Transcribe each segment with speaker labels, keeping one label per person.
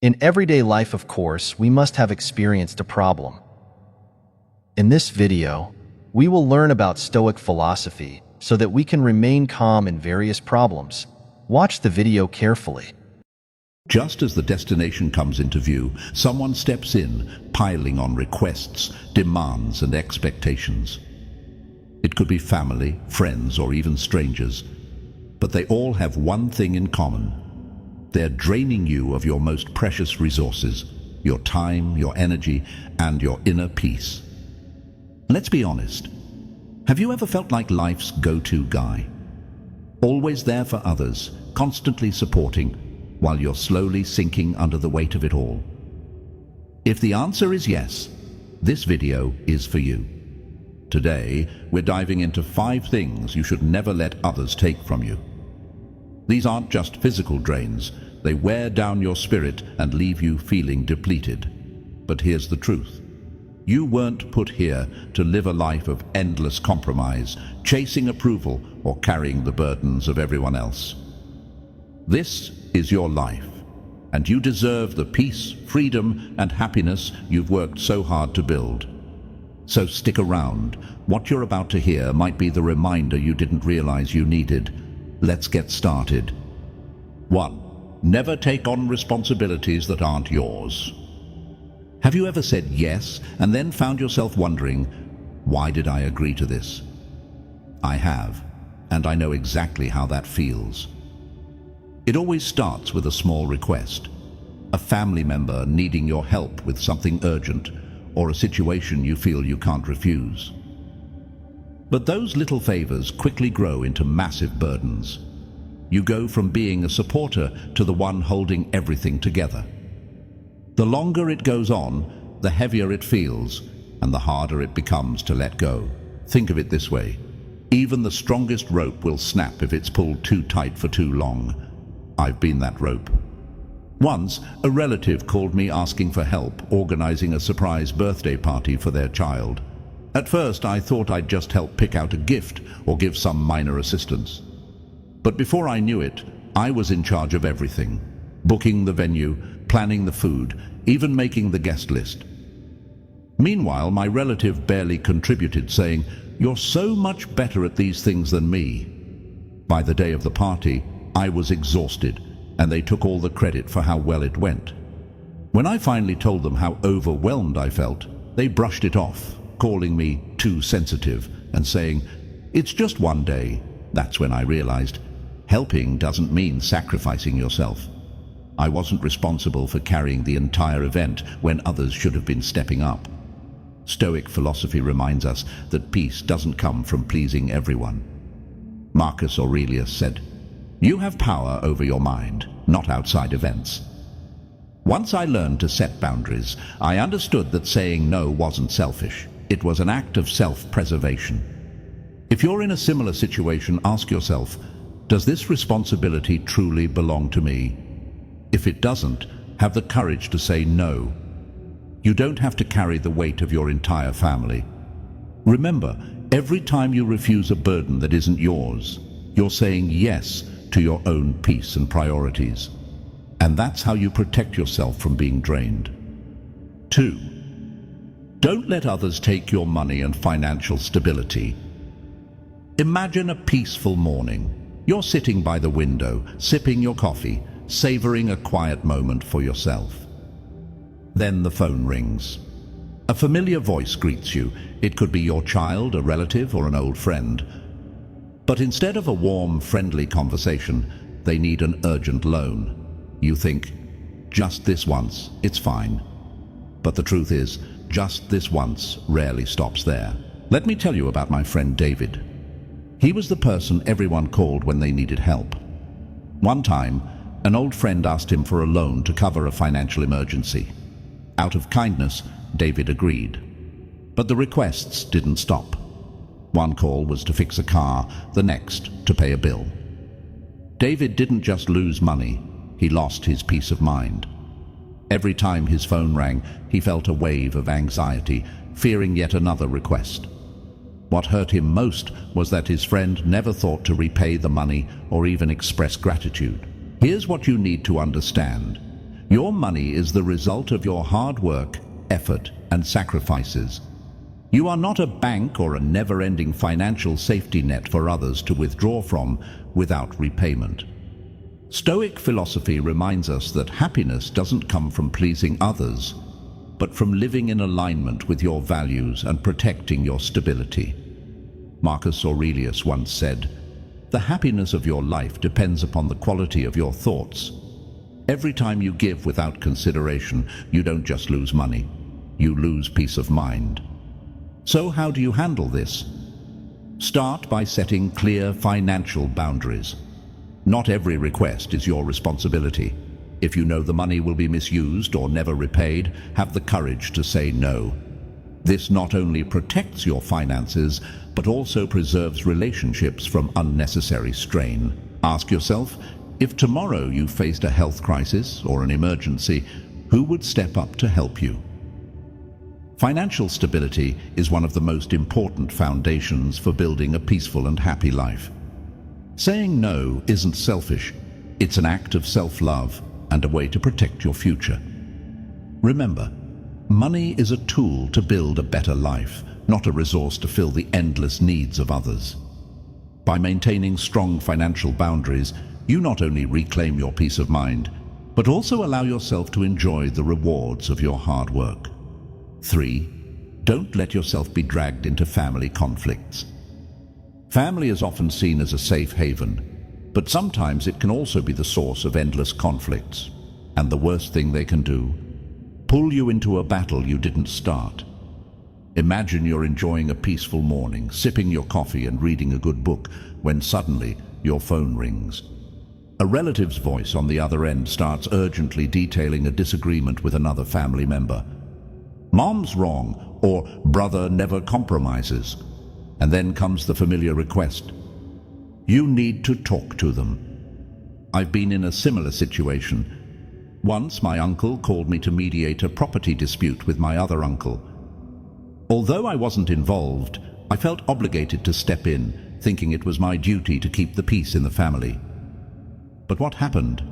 Speaker 1: In everyday life, of course, we must have experienced a problem. In this video, we will learn about Stoic philosophy so that we can remain calm in various problems. Watch the video carefully.
Speaker 2: Just as the destination comes into view, someone steps in, piling on requests, demands, and expectations. It could be family, friends, or even strangers, but they all have one thing in common. They're draining you of your most precious resources, your time, your energy, and your inner peace. Let's be honest. Have you ever felt like life's go-to guy? Always there for others, constantly supporting, while you're slowly sinking under the weight of it all? If the answer is yes, this video is for you. Today, we're diving into 5 things you should never let others take from you. These aren't just physical drains. They wear down your spirit and leave you feeling depleted. But here's the truth. You weren't put here to live a life of endless compromise, chasing approval, or carrying the burdens of everyone else. This is your life, and you deserve the peace, freedom, and happiness you've worked so hard to build. So stick around. What you're about to hear might be the reminder you didn't realize you needed. Let's get started. 1. Never take on responsibilities that aren't yours. Have you ever said yes and then found yourself wondering, why did I agree to this? I have, and I know exactly how that feels. It always starts with a small request. A family member needing your help with something urgent, or a situation you feel you can't refuse. But those little favors quickly grow into massive burdens. You go from being a supporter to the one holding everything together. The longer it goes on, the heavier it feels, and the harder it becomes to let go. Think of it this way. Even the strongest rope will snap if it's pulled too tight for too long. I've been that rope. Once, a relative called me asking for help organizing a surprise birthday party for their child. At first, I thought I'd just help pick out a gift or give some minor assistance. But before I knew it, I was in charge of everything. Booking the venue, planning the food, even making the guest list. Meanwhile, my relative barely contributed, saying, "You're so much better at these things than me." By the day of the party, I was exhausted, and they took all the credit for how well it went. When I finally told them how overwhelmed I felt, they brushed it off, calling me too sensitive and saying, "It's just one day." That's when I realized, helping doesn't mean sacrificing yourself. I wasn't responsible for carrying the entire event when others should have been stepping up. Stoic philosophy reminds us that peace doesn't come from pleasing everyone. Marcus Aurelius said, "You have power over your mind, not outside events." Once I learned to set boundaries, I understood that saying no wasn't selfish. It was an act of self-preservation. If you're in a similar situation, ask yourself, does this responsibility truly belong to me? If it doesn't, have the courage to say no. You don't have to carry the weight of your entire family. Remember, every time you refuse a burden that isn't yours, you're saying yes to your own peace and priorities. And that's how you protect yourself from being drained. 2. Don't let others take your money and financial stability. Imagine a peaceful morning. You're sitting by the window, sipping your coffee, savoring a quiet moment for yourself. Then the phone rings. A familiar voice greets you. It could be your child, a relative, or an old friend. But instead of a warm, friendly conversation, they need an urgent loan. You think, just this once, it's fine. But the truth is, just this once rarely stops there. Let me tell you about my friend David. He was the person everyone called when they needed help. One time, an old friend asked him for a loan to cover a financial emergency. Out of kindness, David agreed. But the requests didn't stop. One call was to fix a car, the next to pay a bill. David didn't just lose money, he lost his peace of mind. Every time his phone rang, he felt a wave of anxiety, fearing yet another request. What hurt him most was that his friend never thought to repay the money or even express gratitude. Here's what you need to understand. Your money is the result of your hard work, effort, and sacrifices. You are not a bank or a never-ending financial safety net for others to withdraw from without repayment. Stoic philosophy reminds us that happiness doesn't come from pleasing others, but from living in alignment with your values and protecting your stability. Marcus Aurelius once said, "The happiness of your life depends upon the quality of your thoughts." Every time you give without consideration, you don't just lose money, you lose peace of mind. So how do you handle this? Start by setting clear financial boundaries. Not every request is your responsibility. If you know the money will be misused or never repaid, have the courage to say no. This not only protects your finances, but also preserves relationships from unnecessary strain. Ask yourself, if tomorrow you faced a health crisis or an emergency, who would step up to help you? Financial stability is one of the most important foundations for building a peaceful and happy life. Saying no isn't selfish, it's an act of self-love and a way to protect your future. Remember, money is a tool to build a better life, not a resource to fill the endless needs of others. By maintaining strong financial boundaries, you not only reclaim your peace of mind, but also allow yourself to enjoy the rewards of your hard work. 3. Don't let yourself be dragged into family conflicts. Family is often seen as a safe haven, but sometimes it can also be the source of endless conflicts. And the worst thing they can do, pull you into a battle you didn't start. Imagine you're enjoying a peaceful morning, sipping your coffee and reading a good book, when suddenly your phone rings. A relative's voice on the other end starts urgently detailing a disagreement with another family member. Mom's wrong, or brother never compromises. And then comes the familiar request. You need to talk to them. I've been in a similar situation. Once my uncle called me to mediate a property dispute with my other uncle. Although I wasn't involved, I felt obligated to step in, thinking it was my duty to keep the peace in the family. But what happened?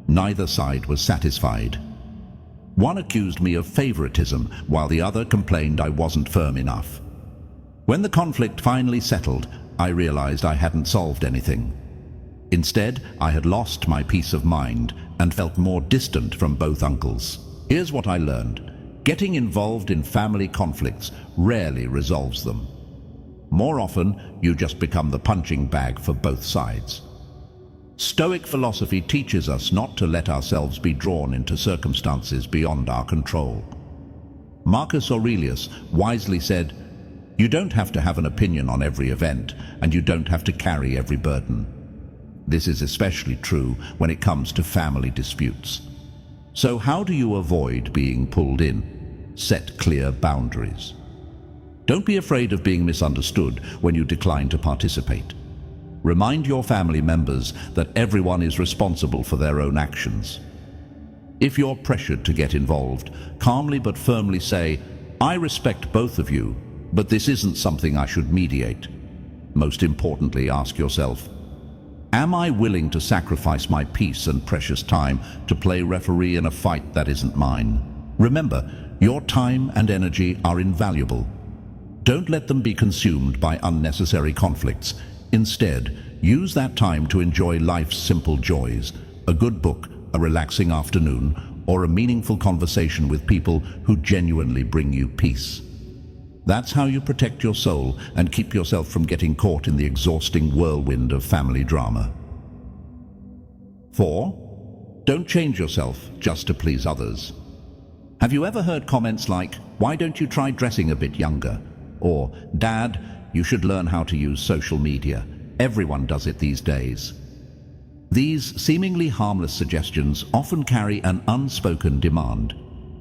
Speaker 2: Neither side was satisfied. One accused me of favoritism, while the other complained I wasn't firm enough. When the conflict finally settled, I realized I hadn't solved anything. Instead, I had lost my peace of mind and felt more distant from both uncles. Here's what I learned. Getting involved in family conflicts rarely resolves them. More often, you just become the punching bag for both sides. Stoic philosophy teaches us not to let ourselves be drawn into circumstances beyond our control. Marcus Aurelius wisely said, "You don't have to have an opinion on every event, and you don't have to carry every burden." This is especially true when it comes to family disputes. So how do you avoid being pulled in? Set clear boundaries. Don't be afraid of being misunderstood when you decline to participate. Remind your family members that everyone is responsible for their own actions. If you're pressured to get involved, calmly but firmly say, "I respect both of you, but this isn't something I should mediate." Most importantly, ask yourself, am I willing to sacrifice my peace and precious time to play referee in a fight that isn't mine? Remember, your time and energy are invaluable. Don't let them be consumed by unnecessary conflicts. Instead, use that time to enjoy life's simple joys, a good book, a relaxing afternoon, or a meaningful conversation with people who genuinely bring you peace. That's how you protect your soul and keep yourself from getting caught in the exhausting whirlwind of family drama. 4. Don't change yourself just to please others. Have you ever heard comments like, "Why don't you try dressing a bit younger?" Or, "Dad, you should learn how to use social media. Everyone does it these days." These seemingly harmless suggestions often carry an unspoken demand.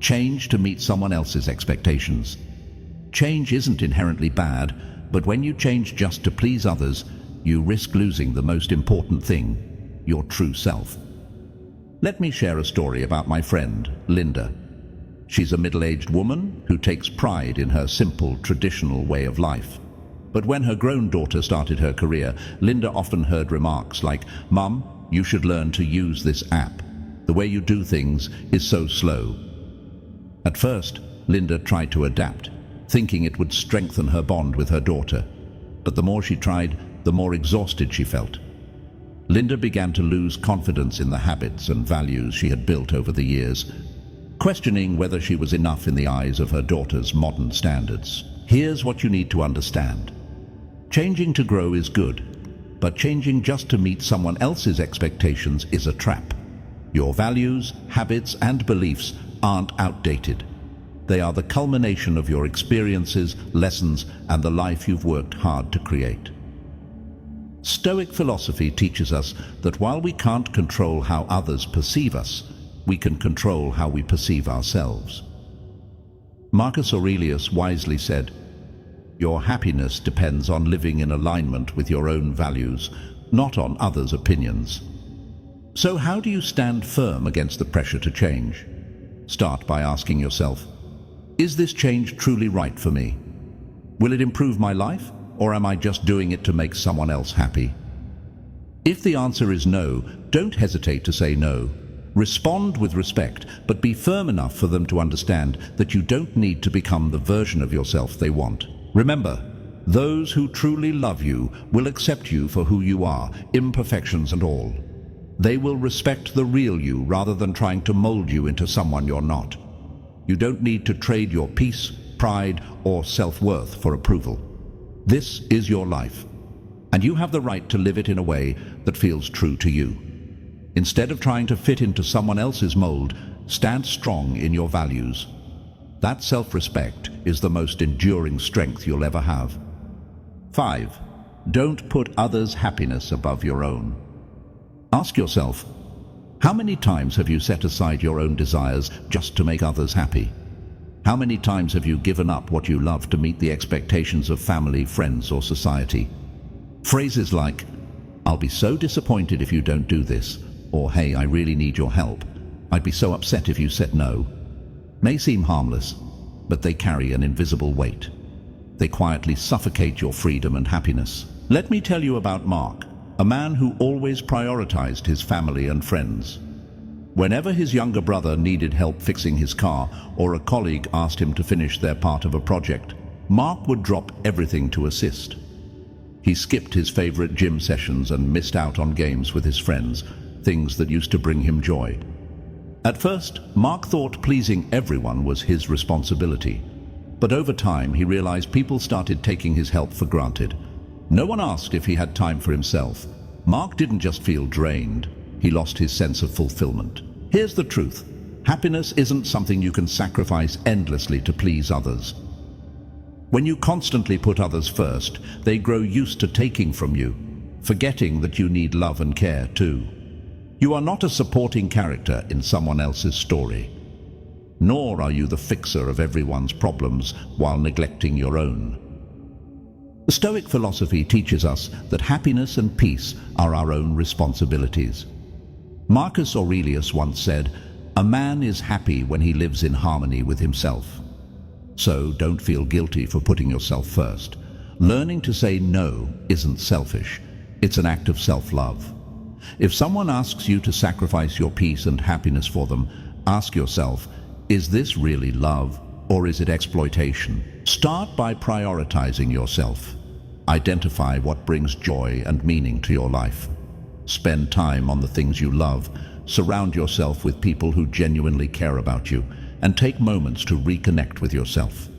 Speaker 2: Change to meet someone else's expectations. Change isn't inherently bad, but when you change just to please others, you risk losing the most important thing, your true self. Let me share a story about my friend, Linda. She's a middle-aged woman who takes pride in her simple, traditional way of life. But when her grown daughter started her career, Linda often heard remarks like, "Mum, you should learn to use this app." The way you do things is so slow. At first, Linda tried to adapt, thinking it would strengthen her bond with her daughter. But the more she tried, the more exhausted she felt. Linda began to lose confidence in the habits and values she had built over the years, questioning whether she was enough in the eyes of her daughter's modern standards. Here's what you need to understand. Changing to grow is good, but changing just to meet someone else's expectations is a trap. Your values, habits, and beliefs aren't outdated. They are the culmination of your experiences, lessons, and the life you've worked hard to create. Stoic philosophy teaches us that while we can't control how others perceive us, we can control how we perceive ourselves. Marcus Aurelius wisely said, "Your happiness depends on living in alignment with your own values, not on others' opinions." So how do you stand firm against the pressure to change? Start by asking yourself, is this change truly right for me? Will it improve my life, or am I just doing it to make someone else happy? If the answer is no, don't hesitate to say no. Respond with respect, but be firm enough for them to understand that you don't need to become the version of yourself they want. Remember, those who truly love you will accept you for who you are, imperfections and all. They will respect the real you rather than trying to mold you into someone you're not. You don't need to trade your peace, pride, or self-worth for approval. This is your life, and you have the right to live it in a way that feels true to you. Instead of trying to fit into someone else's mold, stand strong in your values. That self-respect is the most enduring strength you'll ever have. 5. Don't put others' happiness above your own. Ask yourself, how many times have you set aside your own desires just to make others happy? How many times have you given up what you love to meet the expectations of family, friends, or society? Phrases like, "I'll be so disappointed if you don't do this," or "Hey, I really need your help. I'd be so upset if you said no," may seem harmless, but they carry an invisible weight. They quietly suffocate your freedom and happiness. Let me tell you about Mark, a man who always prioritized his family and friends. Whenever his younger brother needed help fixing his car or a colleague asked him to finish their part of a project, Mark would drop everything to assist. He skipped his favorite gym sessions and missed out on games with his friends, things that used to bring him joy. At first, Mark thought pleasing everyone was his responsibility. But over time, he realized people started taking his help for granted. No one asked if he had time for himself. Mark didn't just feel drained, he lost his sense of fulfillment. Here's the truth. Happiness isn't something you can sacrifice endlessly to please others. When you constantly put others first, they grow used to taking from you, forgetting that you need love and care too. You are not a supporting character in someone else's story, nor are you the fixer of everyone's problems while neglecting your own. The Stoic philosophy teaches us that happiness and peace are our own responsibilities. Marcus Aurelius once said, "A man is happy when he lives in harmony with himself." So don't feel guilty for putting yourself first. Learning to say no isn't selfish, it's an act of self-love. If someone asks you to sacrifice your peace and happiness for them, ask yourself, is this really love or is it exploitation? Start by prioritizing yourself. Identify what brings joy and meaning to your life. Spend time on the things you love. Surround yourself with people who genuinely care about you, and take moments to reconnect with yourself.